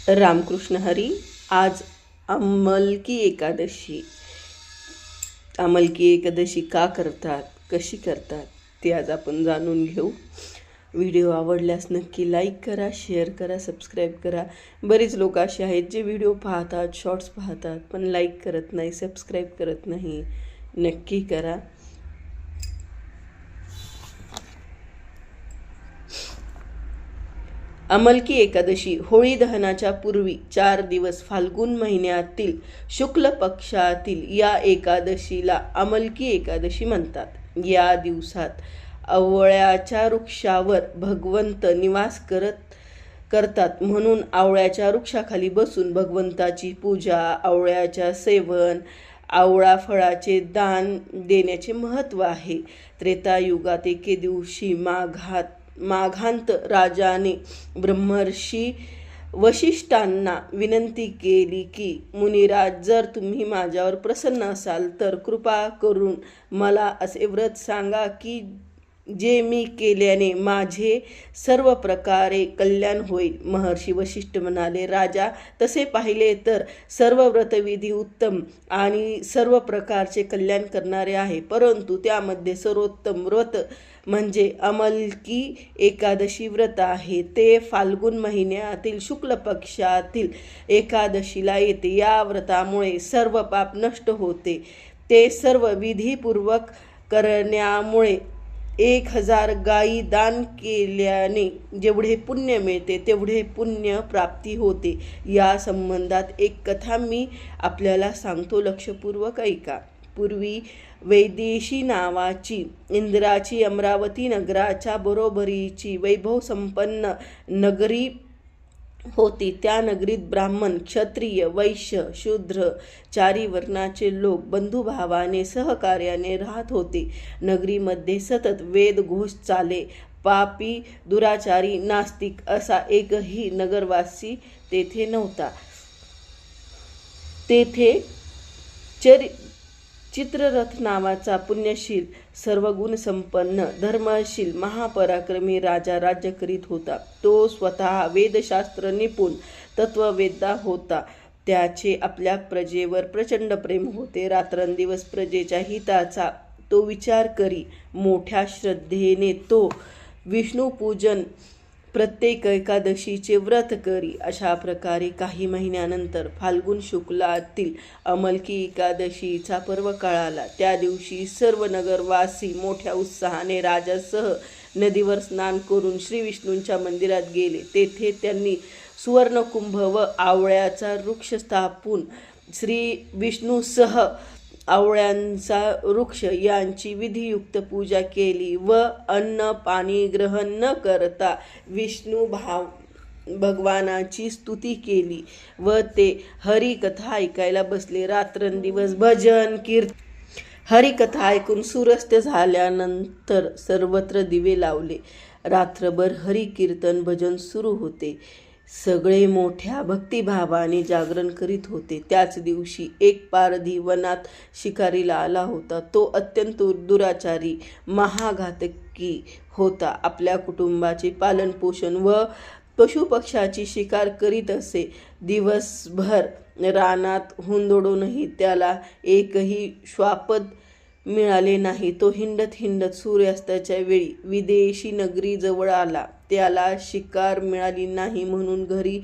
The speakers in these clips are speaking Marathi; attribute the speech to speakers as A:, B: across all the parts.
A: रामकृष्ण हरी. आज अमलकी एकादशी. अमलकी एकादशी का करतात, कशी करतात ते आज आपण जाणून घेऊ. व्हिडिओ आवडल्यास नक्की लाईक करा, शेअर करा, सबस्क्राईब करा. बरेच लोक असे आहेत जे व्हिडिओ पाहतात, शॉर्ट्स पाहतात, पण लाईक करत नाही, सबस्क्राईब करत नाही. नक्की करा. अमलकी एकादशी होळी दहनाच्या पूर्वी 4 दिवस फाल्गुन महिन्यातील शुक्ल पक्षातील या एकादशीला अमलकी एकादशी म्हणतात. या दिवसात आवळ्याच्या वृक्षावर भगवंत निवास करतात म्हणून आवळ्याच्या वृक्षाखाली बसून भगवंताची पूजा, आवळ्याच्या सेवन, आवळा फळाचे दान देण्याचे महत्त्व आहे. त्रेतायुगात एके दिवशी माघांत राजाने ब्रह्मर्षी वशिष्ठांना विनंती केली की, मुनिराज, जर तुम्ही माझ्यावर प्रसन्न असाल तर कृपा करून मला असे व्रत सांगा की जे मी केल्याने माझे सर्व प्रकारे कल्याण होईल. महर्षी वशिष्ठ म्हणाले, राजा, तसे पाहिले तर सर्व व्रतविधी उत्तम आणि सर्व प्रकारचे कल्याण करणारे आहे, परंतु त्यामध्ये सर्वोत्तम व्रत म्हणजे अमलकी एकादशी व्रत आहे. ते फाल्गुन महिन्यातील शुक्ल पक्षातील एकादशीला येते. या व्रतामुळे सर्व पाप नष्ट होते. ते सर्व विधीपूर्वक करण्यामुळे 1000 गायी दान केल्याने जेवढे पुण्य मिळते तेवढे पुण्य प्राप्ती होते. या संबंधात एक कथा मी आपल्याला सांगतो, लक्षपूर्वक ऐका. पूर्वी वैदेशी नावाची इंद्राची अमरावती नगराच्या बरोबरीची वैभव संपन्न नगरी होती. त्या नगरीत ब्राह्मण, क्षत्रिय, वैश्य, शूद्र, चारी वर्णाचे लोक बंधुभावाने सहकार्याने राहत होते. नगरीमध्ये सतत वेद घोष चाले. पापी, दुराचारी, नास्तिक असा एकही नगरवासी तेथे नव्हता. तेथे चित्ररथ नावाचा पुण्यशील, सर्वगुण संपन्न, धर्मशील, महापराक्रमी राजा राज्य करीत होता. तो स्वतः वेदशास्त्र निपुण तत्ववेद्ता होता. त्याचे आपल्या प्रजेवर प्रचंड प्रेम होते. रात्रंदिवस प्रजेच्या हिताचा तो विचार करी. मोठ्या श्रद्धेने तो विष्णुपूजन, प्रत्येक एकादशीचे व्रत करी. अशा प्रकारे काही महिन्यानंतर फाल्गुन शुक्लातील अमलकी एकादशीचा पर्व काळाला. त्या दिवशी सर्व नगरवासी मोठ्या उत्साहाने राजासह नदीवर स्नान करून श्री विष्णूंच्या मंदिरात गेले. तेथे त्यांनी सुवर्णकुंभ व आवळ्याचा वृक्ष स्थापून श्री विष्णूसह आवळ्यांचा वृक्ष यांची विधियुक्त पूजा केली व अन्न पाणी ग्रहण न करता विष्णू भगवानाची स्तुती केली व ते हरिकथा ऐकायला बसले. रात्रंदिवस भजन हरिकथा ऐकून सूर्यास्त झाल्यानंतर सर्वत्र दिवे लावले. रात्रभर हरिकीर्तन भजन सुरू होते. सगळे मोठ्या भक्तिभावाने जागरण करीत होते. त्याच दिवशी एक पारधी वनात शिकारीला आला होता. तो अत्यंत दुराचारी, महाघातकी होता. आपल्या कुटुंबाचे पालनपोषण व पशुपक्ष्याची शिकार करीत असे. दिवसभर रानात हुंदडूनही त्याला एकही श्वापद मिळाले नाही. तो हिंडत सूर्यास्ताच्या वेळी विदेशी नगरी जवळ आला. त्याला शिकार मिळाली नाही म्हणून घरी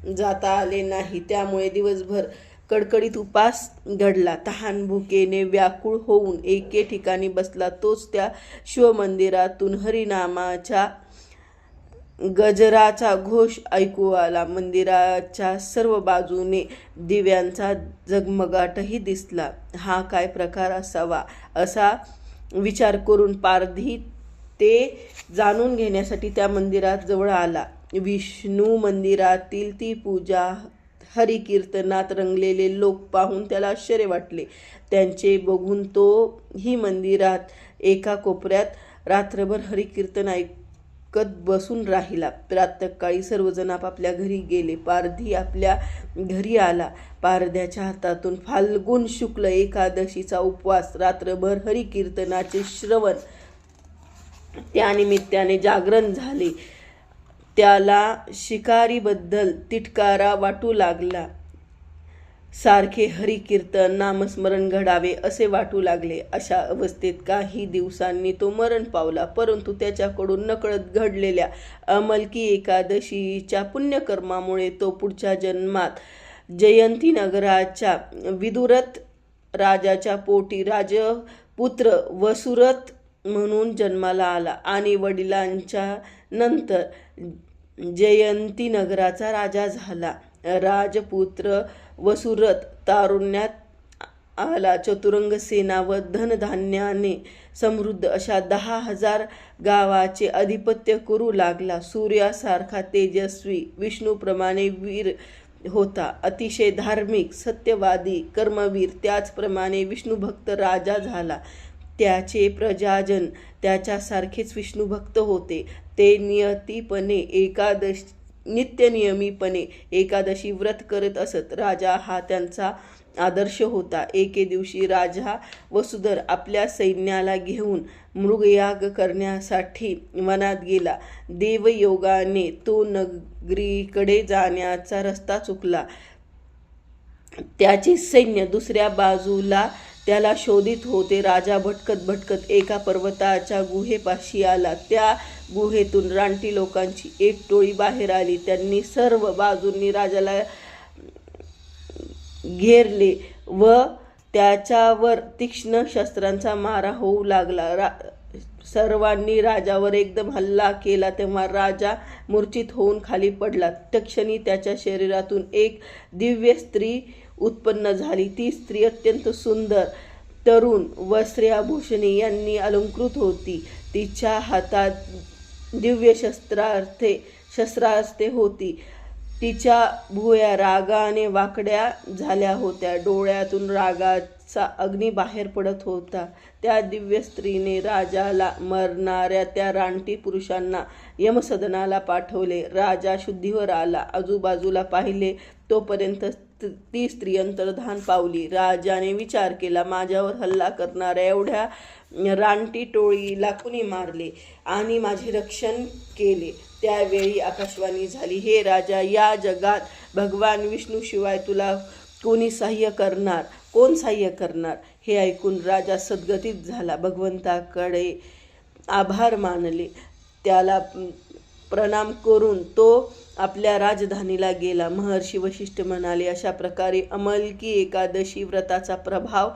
A: जाता आले नाही. त्यामुळे दिवसभर कडकडीत उपास घडला. तहान भुकेने व्याकुळ होऊन एके ठिकाणी बसला. तोच त्या शिवमंदिरातून हरिनामाच्या गजराचा घोष ऐकू आला. मंदिराच्या सर्व बाजूने दिव्यांचा झगमगाटही दिसला. हा काय प्रकार असावा असा विचार करून पारधी ते जाणून घेण्यासाठी त्या मंदिरात जवळ आला. विष्णू मंदिरातील ती पूजा, हरिकीर्तनात रंगलेले लोक पाहून त्याला आश्चर्य वाटले. त्यांचे बघून तो ही मंदिरात एका कोपऱ्यात रात्रभर हरिकीर्तन ऐकत बसून राहिला. प्रातःकाळी सर्वजण आपापल्या घरी गेले. पारधी आपल्या घरी आला. पारध्याच्या हातातून फाल्गुन शुक्ल एकादशीचा उपवास, रात्रभर हरिकीर्तनाचे श्रवण, त्यानिमित्ताने जागरण झाले. त्याला शिकारीबद्दल तिटकारा वाटू लागला. सारखे हरिकीर्तन नामस्मरण घडावे असे वाटू लागले. अशा अवस्थेत काही दिवसांनी तो मरण पावला. परंतु त्याच्याकडून नकळत घडलेल्या अमलकी एकादशीच्या पुण्यकर्मामुळे तो पुढच्या जन्मात जयंती नगराच्या विदुरथ राजाच्या पोटी राजपुत्र वसुरथ म्हणून जन्माला आला आणि वडिलांच्या नंतर जयंती नगराचा राजा झाला. राजपुत्र वसुरथ तारुण्यात आला. चतुरंग सेना व धनधान्याने समृद्ध अशा 10,000 गावाचे अधिपत्य करू लागला. सूर्यासारखा तेजस्वी, विष्णूप्रमाणे वीर होता. अतिशय धार्मिक, सत्यवादी, कर्मवीर. त्याचप्रमाणे विष्णुभक्त राजा झाला. त्याचे प्रजाजन त्याच्यासारखेच विष्णुभक्त होते. ते नित्यनियमीपणे एकादशी व्रत करत असत. राजा हा त्यांचा आदर्श होता. एके दिवशी राजा वसुधर आपल्या सैन्याला घेऊन मृगयाग करण्यासाठी वनात गेला. देवयोगाने तो नगरीकडे जाण्याचा रस्ता चुकला. त्याचे सैन्य दुसऱ्या बाजूला त्याला शोधित होते. राजा भटकत एका पर्वताच्या गुहेपाशी आला. त्या गुहेतून रानटी लोकांची एक टोळी बाहेर आली. त्यांनी सर्व बाजूंनी राजाला घेरले व त्याच्यावर तीक्ष्ण शस्त्रांचा मारा होऊ लागला. सर्वांनी राजावर एकदम हल्ला केला तेव्हा राजा मूर्छित होऊन खाली पडला. तत्क्षणी त्याच्या शरीरातून एक दिव्य स्त्री उत्पन्न झाली. ती स्त्री अत्यंत सुंदर, तरुण, वस्त्रेभूषणे यांनी अलंकृत होती. तिच्या हातात दिव्य शस्त्रास्त्रे होती. तिच्या भुवया रागाने वाकड्या झाल्या होत्या. डोळ्यातून रागाचा अग्नी बाहेर पडत होता. त्या दिव्य स्त्रीने राजाला मरणाऱ्या त्या रानटी पुरुषांना यमसदनाला पाठवले. राजा शुद्धीवर आला. आजूबाजूला पाहिले तोपर्यंत ती स्त्री अंतर्धान पावली. राजाने विचार केला, माझ्यावर हल्ला करणाऱ्या एवढ्या रानटी टोळीला कुणी मारले आणि माझे रक्षण केले? त्यावेळी आकाशवाणी झाली, हे राजा, या जगात भगवान विष्णूशिवाय तुला कोण सहाय्य करणार? हे ऐकून राजा सद्गतीत झाला. भगवंताकडे आभार मानले. त्याला प्रणाम करून तो आपल्या राजधानीला गेला. महर्षी वशिष्ठ म्हणाले, अशा प्रकारे अमलकी एकादशी व्रताचा प्रभाव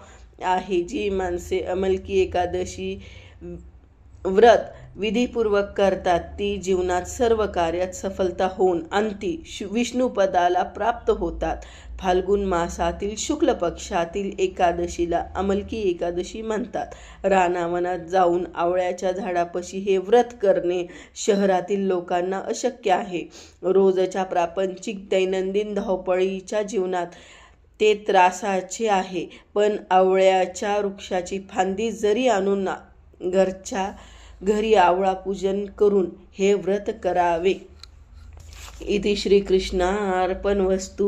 A: आहे. जी माणसे अमलकी एकादशी व्रत विधीपूर्वक करतात ती जीवनात सर्व कार्यात सफलता होऊन अंती विष्णुपदाला प्राप्त होतात. फाल्गुन मासातील शुक्ल पक्षातील एकादशीला अमलकी एकादशी म्हणतात. रानावनात जाऊन आवळ्याच्या झाडापाशी हे व्रत करणे शहरातील लोकांना अशक्य आहे. रोजच्या प्रापंचिक दैनंदिन धावपळीच्या जीवनात ते त्रासाचे आहे. पण आवळ्याच्या वृक्षाची फांदी जरी आणून घरच्या घरी आवळा पूजन करून हे व्रत करावे. इति श्रीकृष्णार्पणमस्तु.